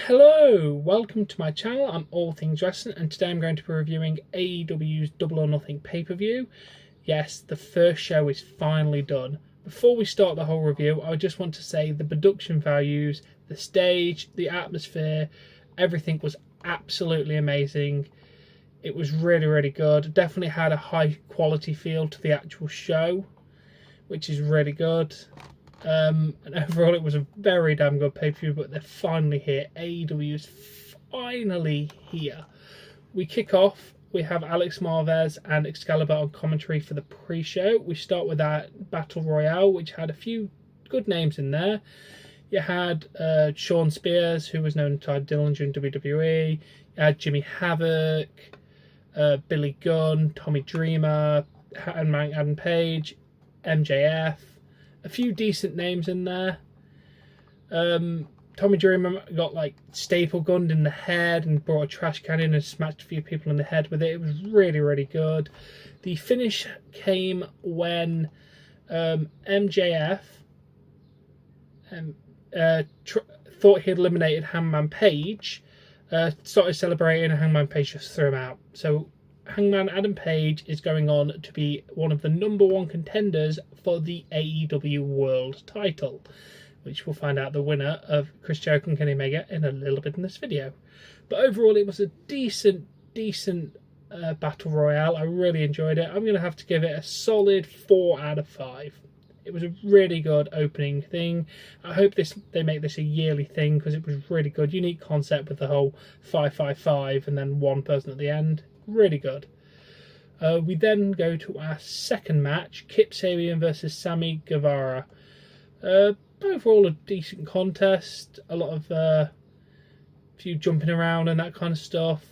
Hello, welcome to my channel. I'm All Things Wrestling, and today I'm going to be reviewing AEW's Double or Nothing pay-per-view. Yes, the first show is finally done. Before we start the whole review, I just want to say the production values, the stage, the atmosphere, everything was absolutely amazing. It was really good. It definitely had a high quality feel to the actual show, which is really good. And overall it was a very damn good pay-per-view, but they're finally here. AEW is finally here. We kick off, we have Alex Marvez and Excalibur on commentary for the pre-show. We start with that Battle Royale, which had a few good names in there. You had Sean Spears, who was known as Ty Dillinger in WWE. You had Jimmy Havoc, Billy Gunn, Tommy Dreamer, Adam Page, MJF. A few decent names in there. Tommy Dreamer got like staple gunned in the head and brought a trash can in and smashed a few people in the head with it. It was really good. The finish came when MJF thought he had eliminated Hangman Page, started celebrating, and Hangman Page just threw him out. So Hangman Adam Page is going on to be one of the #1 contenders for the AEW World title, which we'll find out the winner of Chris Jericho and Kenny Omega in a little bit in this video. But overall, it was a decent battle royale. I really enjoyed it. I'm going to have to give it a solid 4 out of 5. It was a really good opening thing. I hope they make this a yearly thing, because it was really good. Unique concept with the whole 5-5-5 and then one person at the end. Really good. We then go to our second match, Kip Sabian versus Sammy Guevara. Overall a decent contest, a lot of few jumping around and that kind of stuff.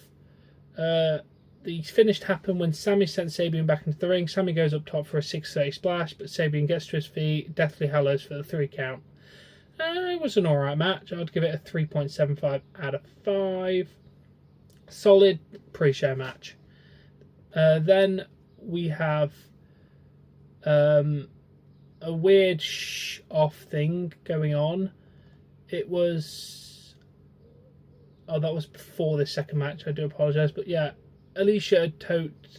The finish happened when Sammy sent Sabian back into the ring. Sammy goes up top for a 630 splash, but Sabian gets to his feet, Deathly Hallows for the 3 count. It was an alright match. I'd give it a 3.75 out of 5. Solid pre-show match. Then we have a weird off thing going on. It was... Oh, that was before the second match. I do apologise. But yeah, Alicia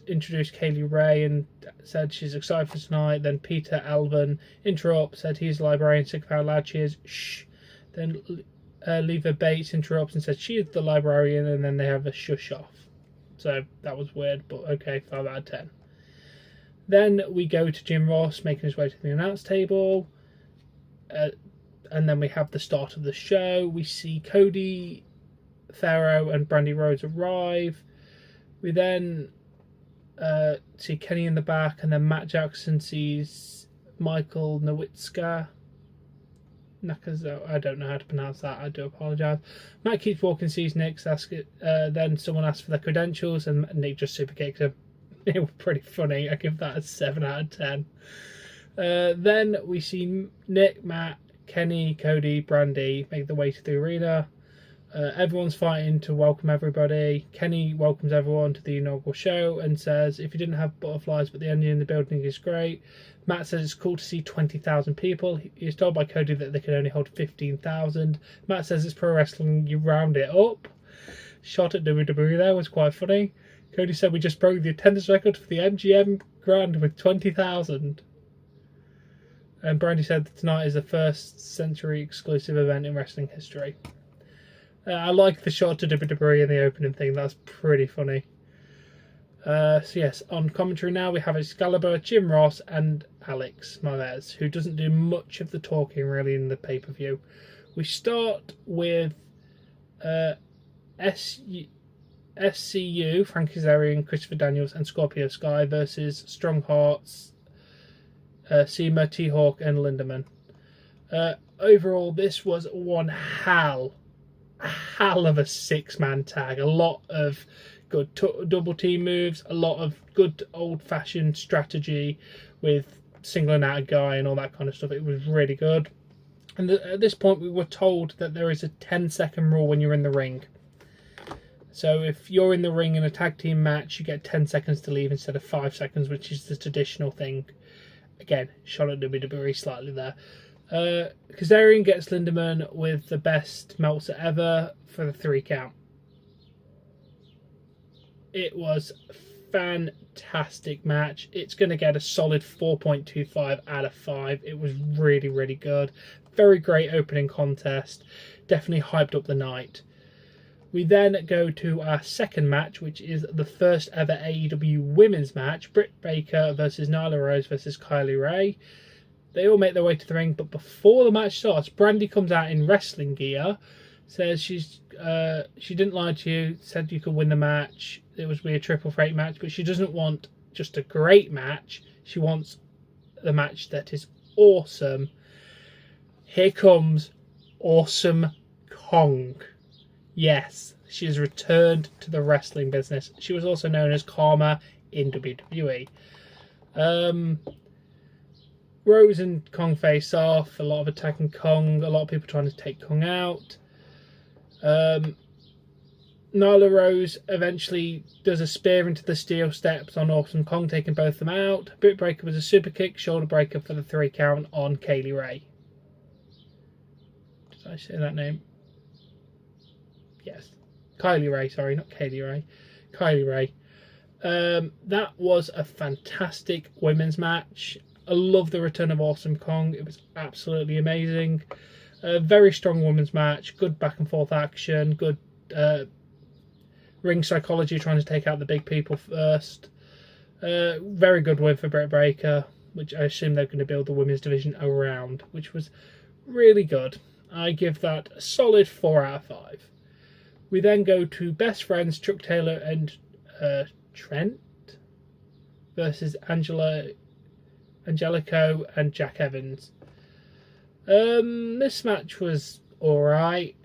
introduced Kaylee Ray and said she's excited for tonight. Then Peter Alvin interrupts, said he's the librarian, sick of how loud she is. Shh. Then Leva Bates interrupts and says she is the librarian, and then they have a shush off. So that was weird, but okay, 5 out of 10. Then we go to Jim Ross making his way to the announce table. And then we have the start of the show. We see Cody Farrow and Brandy Rhodes arrive. We then see Kenny in the back, and then Matt Jackson sees Michael Nowitzka. I don't know how to pronounce that. I do apologise. Matt keeps walking, sees Nick. Then someone asks for their credentials, and Nick just super kicks him. It was pretty funny. I give that a 7 out of 10. Then we see Nick, Matt, Kenny, Cody, Brandy make their way to the arena. Everyone's fighting to welcome everybody. Kenny welcomes everyone to the inaugural show and says, if you didn't have butterflies, but the energy in the building is great. Matt says it's cool to see 20,000 people. He's told by Cody that they can only hold 15,000. Matt says it's pro wrestling, you round it up. Shot at WWE there was quite funny. Cody said we just broke the attendance record for the MGM Grand with 20,000. And Brandy said that tonight is the first century exclusive event in wrestling history. I like the shot to WWE in the opening thing. That's pretty funny. So yes, on commentary now we have Excalibur, Jim Ross and Alex Marvez, who doesn't do much of the talking really in the pay-per-view. We start with SCU, Frankie Kazarian, Christopher Daniels and Scorpio Sky versus Strong Hearts, Seema, T-Hawk and Lindemann. Overall, this was one hell of a 6-man tag. A lot of good double team moves, a lot of good old-fashioned strategy with singling out a guy and all that kind of stuff. It was really good. And at this point we were told that there is a 10-second rule when you're in the ring. So if you're in the ring in a tag team match, you get 10 seconds to leave instead of 5 seconds, which is the traditional thing. Again, shot at WWE slightly there. Kazarian gets Lindemann with the best Meltzer ever for the 3 count. It was a fantastic match. It's going to get a solid 4.25 out of 5. It was really, really good. Very great opening contest. Definitely hyped up the night. We then go to our second match, which is the first ever AEW women's match. Britt Baker versus Nyla Rose versus Kylie Ray. They all make their way to the ring, but before the match starts, Brandy comes out in wrestling gear, says she didn't lie to you, said you could win the match. It was a triple threat match, but she doesn't want just a great match. She wants the match that is awesome. Here comes Awesome Kong. Yes, she has returned to the wrestling business. She was also known as Karma in WWE. Rose and Kong face off. A lot of attacking Kong. A lot of people trying to take Kong out. Nyla Rose eventually does a spear into the steel steps on Awesome Kong, taking both of them out. Britt Baker was a super kick, shoulder breaker for the 3 count on Kaylee Ray. Did I say that name? Yes. Kylie Ray, sorry, not Kaylee Ray. Kylie Ray. That was a fantastic women's match. I love the return of Awesome Kong. It was absolutely amazing. A very strong women's match. Good back and forth action. Good ring psychology, trying to take out the big people first. Very good win for Britt Baker, which I assume they're going to build the women's division around, which was really good. I give that a solid 4 out of 5. We then go to best friends Chuck Taylor and Trent versus Angelico and Jack Evans. This match was alright.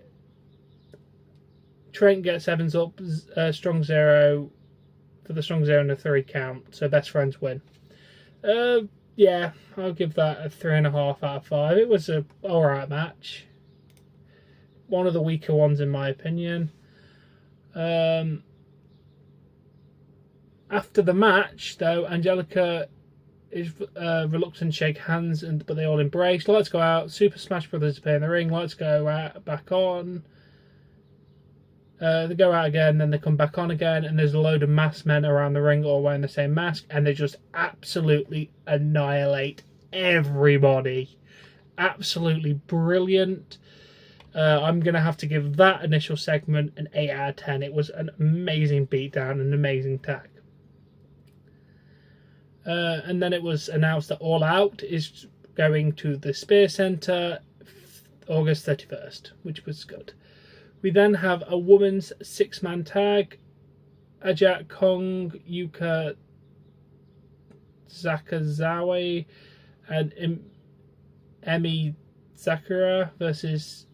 Trent gets Evans up strong zero for the strong zero and a 3 count, so best friends win. Yeah, I'll give that a 3.5 out of 5. It was a alright match. One of the weaker ones in my opinion. After the match, though, Angelica is reluctant to shake hands, but they all embrace. Let's go out. Super Smash Brothers appear in the ring. Let's go out, back on. They go out again, then they come back on again, and there's a load of masked men around the ring all wearing the same mask, and they just absolutely annihilate everybody. Absolutely brilliant. I'm going to have to give that initial segment an 8 out of 10. It was an amazing beatdown, an amazing tag. And then it was announced that All Out is going to the Spear Center August 31st, which was good. We then have a women's 6-man tag. Ajak Kong, Yuka Sakazawa, and Emi Sakura versus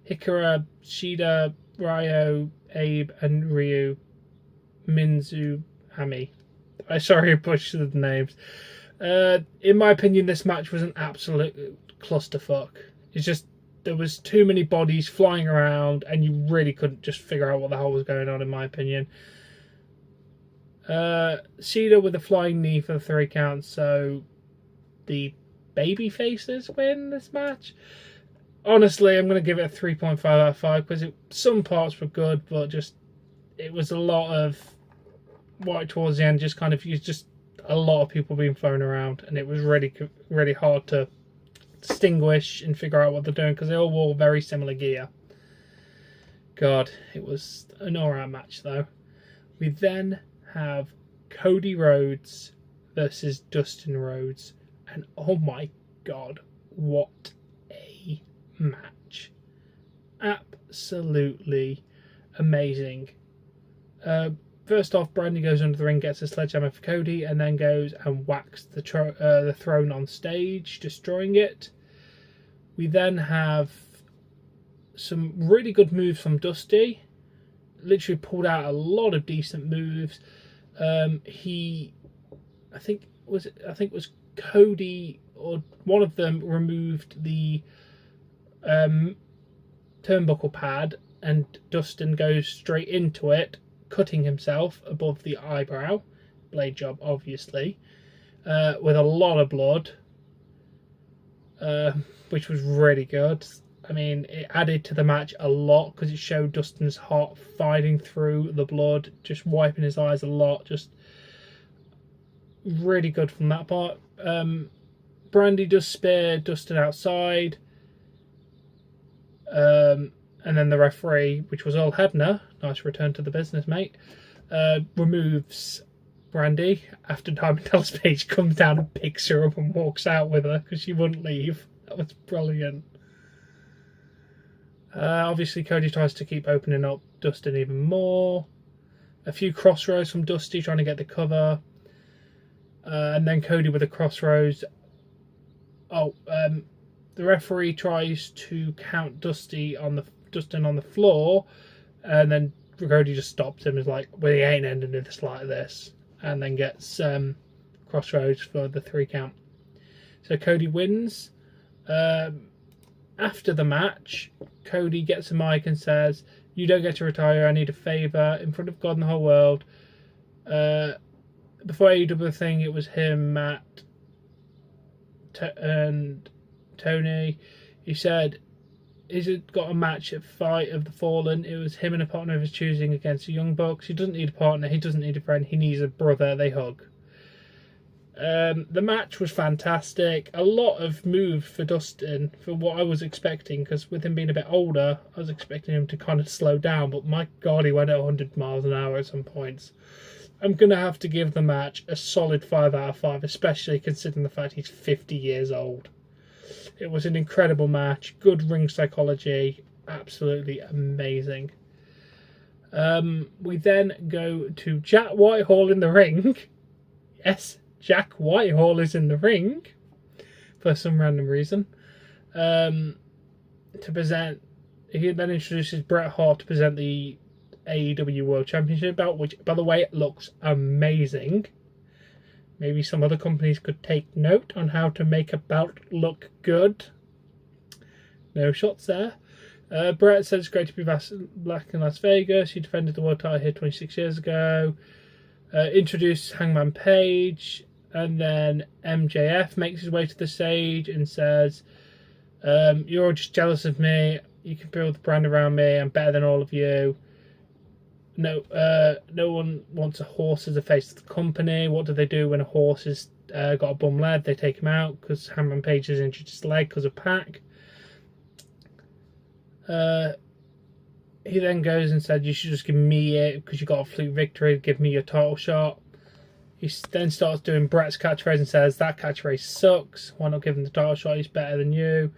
Hikara, Shida, Ryo, Abe, and Ryu Minzuhami. I'm sorry I butchered the names. In my opinion, this match was an absolute clusterfuck. It's just, there was too many bodies flying around, and you really couldn't just figure out what the hell was going on, in my opinion. Shida with a flying knee for the 3 counts, so the baby faces win this match. Honestly, I'm going to give it a 3.5 out of 5 because some parts were good, but just it was a lot of right towards the end. Just kind of just a lot of people being thrown around, and it was really, really hard to distinguish and figure out what they're doing because they all wore very similar gear. God, it was an alright match though. We then have Cody Rhodes versus Dustin Rhodes, and oh my God, what a match. Absolutely amazing. First off, Brandy goes under the ring, gets a sledgehammer for Cody, and then goes and whacks the throne on stage, destroying it. We then have some really good moves from Dusty. Literally pulled out a lot of decent moves. I think it was Cody or one of them removed the turnbuckle pad, and Dustin goes straight into it, cutting himself above the eyebrow. Blade job, obviously, with a lot of blood. which was really good. I mean, it added to the match a lot because it showed Dustin's heart fighting through the blood, just wiping his eyes a lot. Just really good from that part. Brandy does spear Dustin outside. And then the referee, which was Earl Hebner, nice return to the business, mate, removes Brandy after Diamond Dallas Page comes down and picks her up and walks out with her because she wouldn't leave. That was brilliant. Obviously, Cody tries to keep opening up Dustin even more. A few crossroads from Dusty trying to get the cover. And then Cody with a crossroads. The referee tries to count Dustin on the floor, and then Cody just stops him. Is like, well, he ain't ending this like this, and then gets crossroads for the 3 count. So Cody wins. After the match, Cody gets a mic and says, "You don't get to retire. I need a favour in front of God and the whole world." Before AEW thing, it was him, Matt, and Tony. He said he's got a match at Fight of the Fallen. It was him and a partner of his choosing against the Young Bucks. He doesn't need a partner. He doesn't need a friend. He needs a brother. They hug. The match was fantastic. A lot of moves for Dustin for what I was expecting, because with him being a bit older, I was expecting him to kind of slow down, but my God, he went at 100 miles an hour at some points. I'm going to have to give the match a solid 5 out of 5, especially considering the fact he's 50 years old. It was an incredible match, good ring psychology, absolutely amazing. We then go to Jack Whitehall in the ring. Yes, Jack Whitehall is in the ring for some random reason. To present, he then introduces Bret Hart to present the AEW World Championship belt, which, by the way, looks amazing. Maybe some other companies could take note on how to make a belt look good. No shots there. Bret said it's great to be back in Las Vegas. He defended the world title here 26 years ago. Introduced Hangman Page, and then MJF makes his way to the stage and says, "You're all just jealous of me. You can build the brand around me. I'm better than all of you. No one wants a horse as a face of the company. What do they do when a horse has got a bum leg? They take him out because Hangman Page has injured his leg because of Pac." He then goes and said, "You should just give me it because you got a fluke victory. Give me your title shot." He then starts doing Bret's catchphrase and says, "That catchphrase sucks. Why not give him the title shot? He's better than you."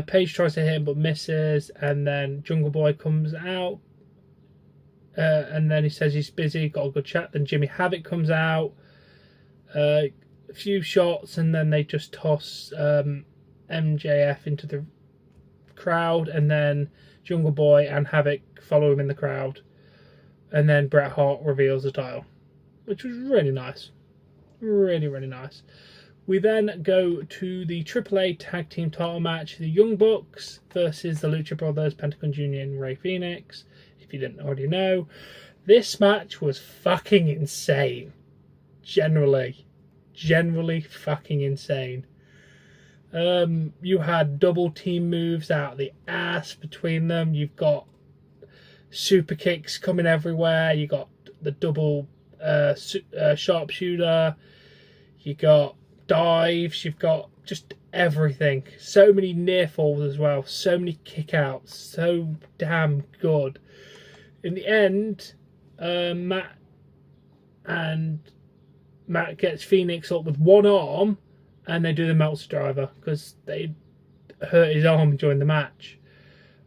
Page tries to hit him but misses, and then Jungle Boy comes out. And then he says he's busy, got a good chat. Then Jimmy Havoc comes out. A few shots, and then they just toss MJF into the crowd, and then Jungle Boy and Havoc follow him in the crowd. And then Bret Hart reveals the title, which was really nice. Really, really nice. We then go to the AAA Tag Team title match. The Young Bucks versus the Lucha Brothers, Pentagon Jr. and Rey Fenix. If you didn't already know, this match was fucking insane. Generally fucking insane. You had double team moves out of the ass between them. You've got super kicks coming everywhere. You got the double sharpshooter. You got dives. You've got just everything. So many near falls as well. So many kick outs. So damn good. In the end, Matt gets Phoenix up with one arm, and they do the Meltzer driver because they hurt his arm during the match,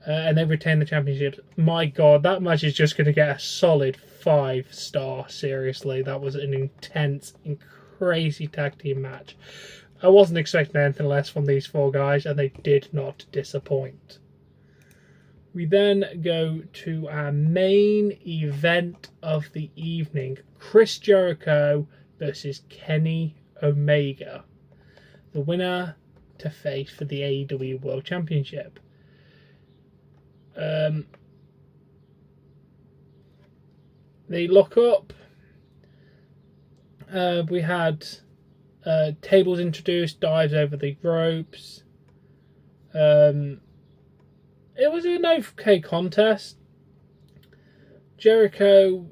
and they retain the championship. My God, that match is just going to get a solid 5-star. Seriously, that was an intense and crazy tag team match. I wasn't expecting anything less from these 4 guys, and they did not disappoint. We then go to our main event of the evening. Chris Jericho versus Kenny Omega. The winner to face for the AEW World Championship. They lock up. We had Tables introduced, dives over the ropes. It was an okay contest. Jericho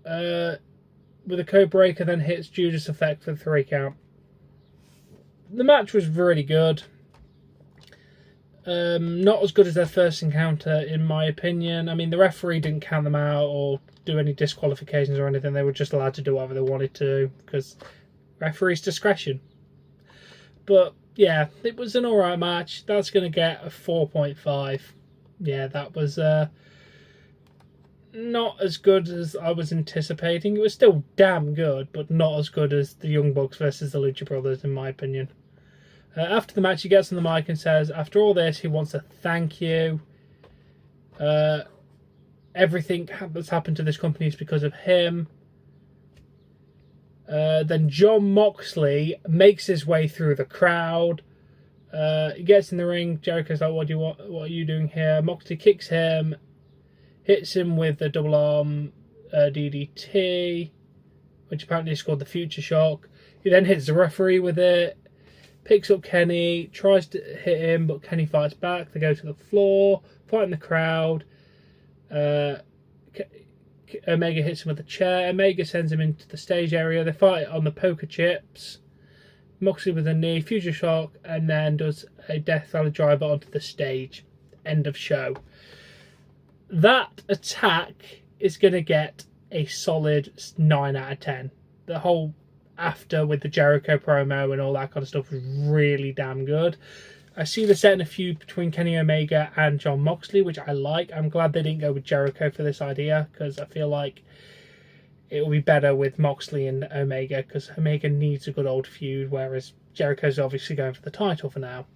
with a code breaker then hits Judas Effect for the 3 count. The match was really good. Not as good as their first encounter, in my opinion. I mean, the referee didn't count them out or do any disqualifications or anything. They were just allowed to do whatever they wanted to because referee's discretion. But yeah, it was an alright match. That's going to get a 4.5. Yeah, that was not as good as I was anticipating. It was still damn good, but not as good as the Young Bucks versus the Lucha Brothers, in my opinion. After the match, he gets on the mic and says, after all this, he wants to thank you. Everything that's happened to this company is because of him. Then Jon Moxley makes his way through the crowd. He gets in the ring. Jericho's like, what do you want? What are you doing here? Moxley kicks him, hits him with a double arm DDT, which apparently scored the Future Shock. He then hits the referee with it, picks up Kenny, tries to hit him, but Kenny fights back. They go to the floor, fight in the crowd. Omega hits him with a chair. Omega sends him into the stage area. They fight on the poker chips. Moxley with a knee, Future Shock, and then does a Death Valley driver onto the stage. End of show. That attack is going to get a solid 9 out of 10. The whole after with the Jericho promo and all that kind of stuff was really damn good. I see the setting a feud between Kenny Omega and Jon Moxley, which I like. I'm glad they didn't go with Jericho for this idea because I feel like it will be better with Moxley and Omega because Omega needs a good old feud, whereas Jericho's obviously going for the title for now.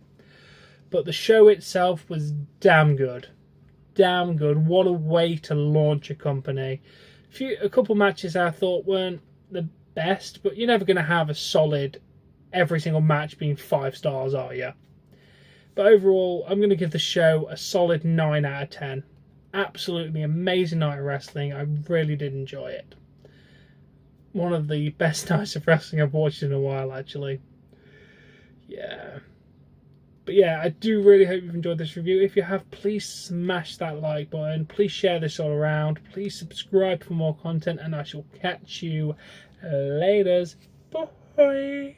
But the show itself was damn good. Damn good. What a way to launch a company. A couple matches I thought weren't the best, but you're never going to have a solid every single match being 5 stars, are you? But overall, I'm going to give the show a solid 9 out of 10. Absolutely amazing night of wrestling. I really did enjoy it. One of the best nights of wrestling I've watched in a while, actually. Yeah. But yeah, I do really hope you've enjoyed this review. If you have, please smash that like button. Please share this all around. Please subscribe for more content, and I shall catch you later. Bye.